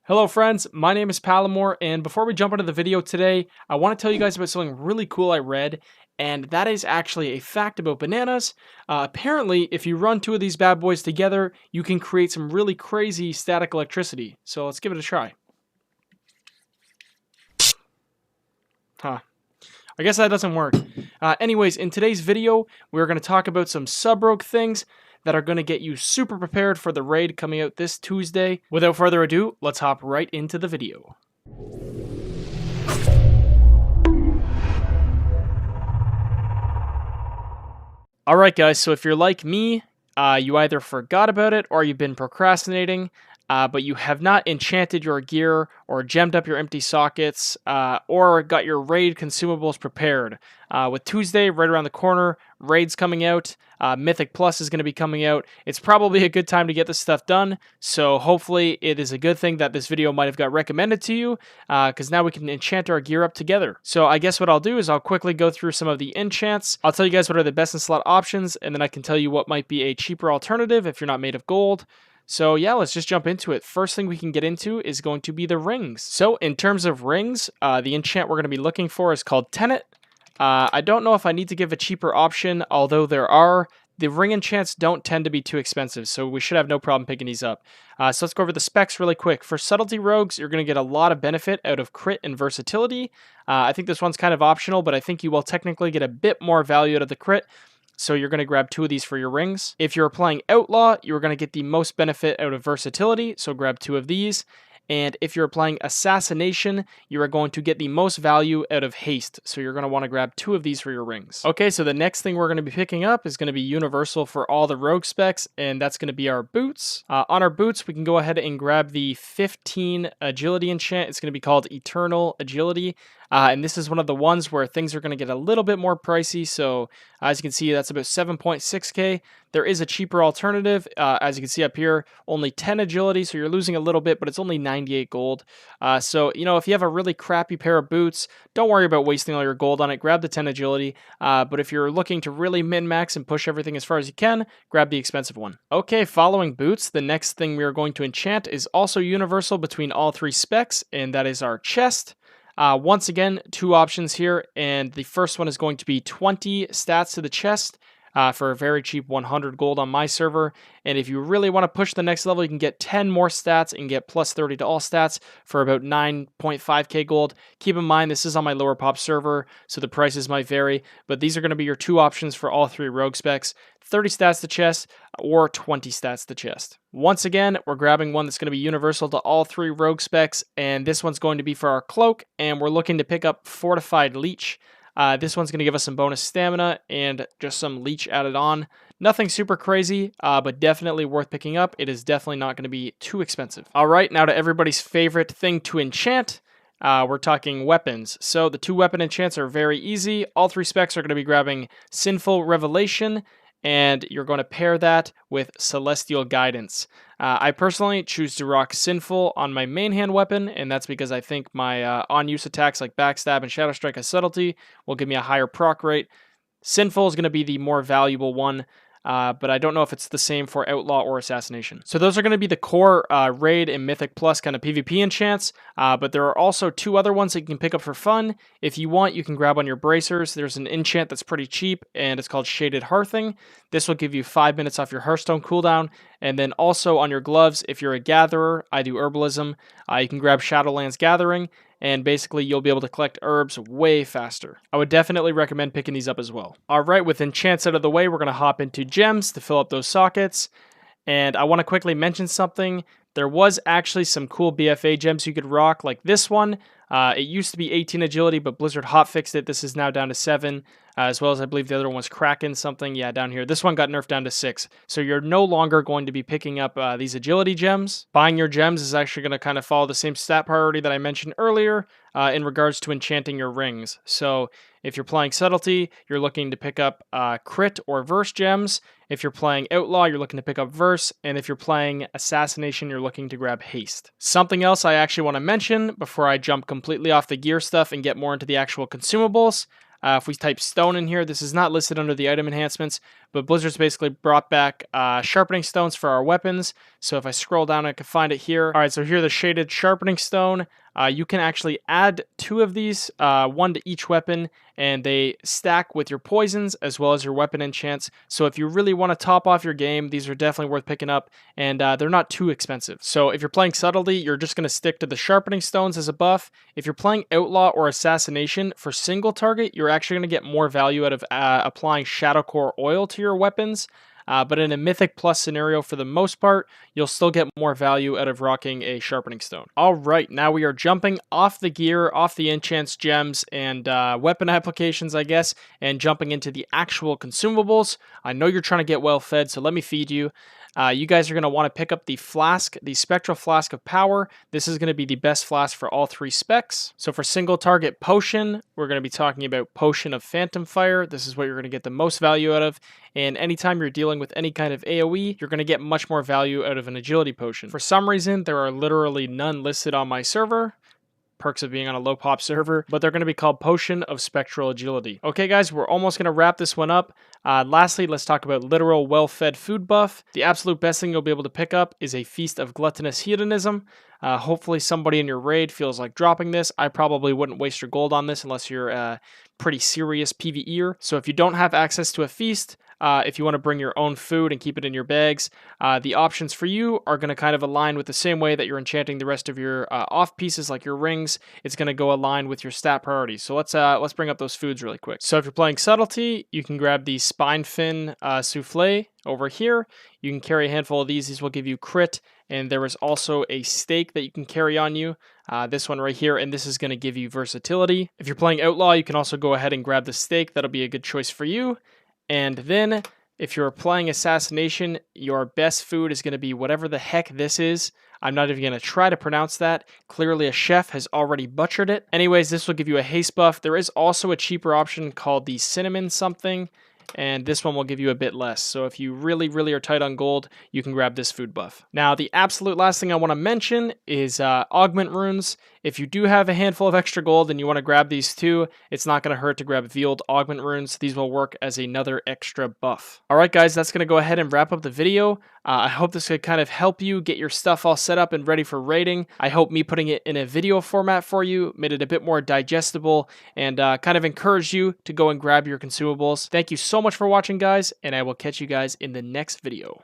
Hello friends, my name is Palomore, and before we jump into the video today, I want to tell you guys about something really cool I read, and that is actually a fact about bananas. Apparently, if you run two of these bad boys together, you can create some really crazy static electricity. So let's give it a try. Huh. I guess that doesn't work. Anyways, in today's video, we're going to talk about some sub-rogue things that are going to get you super prepared for the raid coming out this Tuesday. Without further ado, let's hop right into the video. Alright guys, so if you're like me, you either forgot about it or you've been procrastinating, but you have not enchanted your gear or gemmed up your empty sockets or got your raid consumables prepared. With Tuesday right around the corner, raid's coming out, Mythic Plus is going to be coming out. It's probably a good time to get this stuff done, so hopefully it is a good thing that this video might have got recommended to you, because now we can enchant our gear up together. So I guess what I'll do is I'll quickly go through some of the enchants. I'll tell you guys what are the best in slot options, and then I can tell you what might be a cheaper alternative if you're not made of gold. So yeah, let's just jump into it. First thing we can get into is going to be the rings. So in terms of rings, the enchant we're going to be looking for is called Tenet. I don't know if I need to give a cheaper option, although there are. The ring enchants don't tend to be too expensive, so we should have no problem picking these up. So let's go over the specs really quick. For subtlety rogues, you're going to get a lot of benefit out of crit and versatility. I think this one's kind of optional, but I think you will technically get a bit more value out of the crit. So you're going to grab two of these for your rings. If you're applying Outlaw, you're going to get the most benefit out of versatility, so grab two of these. And if you're applying Assassination, you are going to get the most value out of Haste, so you're going to want to grab two of these for your rings. Okay, so the next thing we're going to be picking up is going to be universal for all the rogue specs, and that's going to be our boots. On our boots, we can go ahead and grab the 15 agility enchant. It's going to be called Eternal Agility. And this is one of the ones where things are going to get a little bit more pricey. So as you can see, that's about 7.6k. There is a cheaper alternative. As you can see up here, only 10 agility. So you're losing a little bit, but it's only 98 gold. So, you know, if you have a really crappy pair of boots, don't worry about wasting all your gold on it. Grab the 10 agility. But if you're looking to really min-max and push everything as far as you can, grab the expensive one. Okay, following boots, the next thing we are going to enchant is also universal between all three specs, and that is our chest. Once again, two options here, and the first one is going to be 20 stats to the chest for a very cheap 100 gold on my server. And if you really want to push the next level, you can get 10 more stats and get plus 30 to all stats for about 9.5k gold. Keep in mind, this is on my lower pop server, so the prices might vary, but these are going to be your two options for all three rogue specs: 30 stats to chest or 20 stats to chest. Once again, we're grabbing one that's going to be universal to all three rogue specs, and this one's going to be for our cloak, and we're looking to pick up Fortified Leech. This one's going to give us some bonus stamina and just some leech added on. Nothing super crazy, but definitely worth picking up. It is definitely not going to be too expensive. All right, now to everybody's favorite thing to enchant. We're talking weapons. So the two weapon enchants are very easy. All three specs are going to be grabbing Sinful Revelation, and you're going to pair that with Celestial Guidance. I personally choose to rock Sinful on my main hand weapon, and that's because I think my on-use attacks like Backstab and Shadow Strike as Subtlety will give me a higher proc rate. Sinful is going to be the more valuable one, but I don't know if it's the same for Outlaw or Assassination. So those are going to be the core Raid and Mythic Plus kind of PvP enchants, but there are also two other ones that you can pick up for fun. If you want, you can grab on your bracers. There's an enchant that's pretty cheap, and it's called Shaded Hearthing. This will give you 5 minutes off your Hearthstone cooldown, and then also on your gloves, if you're a gatherer, I do herbalism, you can grab Shadowlands Gathering, and basically you'll be able to collect herbs way faster. I would definitely recommend picking these up as well. All right, with enchants out of the way, we're going to hop into gems to fill up those sockets. And I want to quickly mention something. There was actually some cool BFA gems you could rock, like this one. It used to be 18 agility, but Blizzard hotfixed it. This is now down to 7, as well as I believe the other one was Kraken something. Yeah, down here. This one got nerfed down to 6. So you're no longer going to be picking up these agility gems. Buying your gems is actually going to kind of follow the same stat priority that I mentioned earlier in regards to enchanting your rings. So if you're playing Subtlety, you're looking to pick up crit or verse gems. If you're playing Outlaw, you're looking to pick up verse. And if you're playing Assassination, you're looking to grab haste. Something else I actually want to mention before I jump completely off the gear stuff and get more into the actual consumables. If we type stone in here, this is not listed under the item enhancements, but Blizzard's basically brought back sharpening stones for our weapons. So if I scroll down, I can find it here. All right, so here the shaded sharpening stone. You can actually add 2 of these, 1 to each weapon, and they stack with your poisons as well as your weapon enchants. So if you really want to top off your game, these are definitely worth picking up, and they're not too expensive. So if you're playing subtlety, you're just going to stick to the sharpening stones as a buff. If you're playing outlaw or assassination for single target, you're actually going to get more value out of applying shadow core oil to your weapons. But in a Mythic Plus scenario, for the most part, you'll still get more value out of rocking a Sharpening Stone. All right, now we are jumping off the gear, off the enchants, gems, and weapon applications, I guess, and jumping into the actual consumables. I know you're trying to get well fed, so let me feed you. You guys are going to want to pick up the flask, the Spectral Flask of Power. This is going to be the best flask for all 3 specs. So for single target potion, we're going to be talking about Potion of Phantom Fire. This is what you're going to get the most value out of. And anytime you're dealing with any kind of AoE, you're going to get much more value out of an agility potion. For some reason, there are literally none listed on my server. Perks of being on a low pop server, but they're going to be called Potion of Spectral Agility. Okay guys, we're almost going to wrap this one up. Lastly, let's talk about literal well-fed food buff. The absolute best thing you'll be able to pick up is a Feast of Gluttonous Hedonism. Hopefully somebody in your raid feels like dropping this. I probably wouldn't waste your gold on this unless you're a pretty serious PvEer. So if you don't have access to a feast, if you want to bring your own food and keep it in your bags, the options for you are going to kind of align with the same way that you're enchanting the rest of your off pieces, like your rings. It's going to go align with your stat priorities. So let's bring up those foods really quick. So if you're playing subtlety, you can grab the spine fin souffle over here. You can carry a handful of these. These will give you crit, and there is also a steak that you can carry on you. This one right here, and this is going to give you versatility. If you're playing outlaw, you can also go ahead and grab the steak. That'll be a good choice for you. And then, if you're playing assassination, your best food is going to be whatever the heck this is. I'm not even going to try to pronounce that. Clearly, a chef has already butchered it. Anyways, this will give you a haste buff. There is also a cheaper option called the cinnamon something, and this one will give you a bit less. So if you really, really are tight on gold, you can grab this food buff. Now, the absolute last thing I want to mention is augment runes. If you do have a handful of extra gold and you want to grab these too, it's not going to hurt to grab Veiled Augment Runes. These will work as another extra buff. All right, guys, that's going to go ahead and wrap up the video. I hope this could kind of help you get your stuff all set up and ready for raiding. I hope me putting it in a video format for you made it a bit more digestible and kind of encouraged you to go and grab your consumables. Thank you so much for watching, guys, and I will catch you guys in the next video.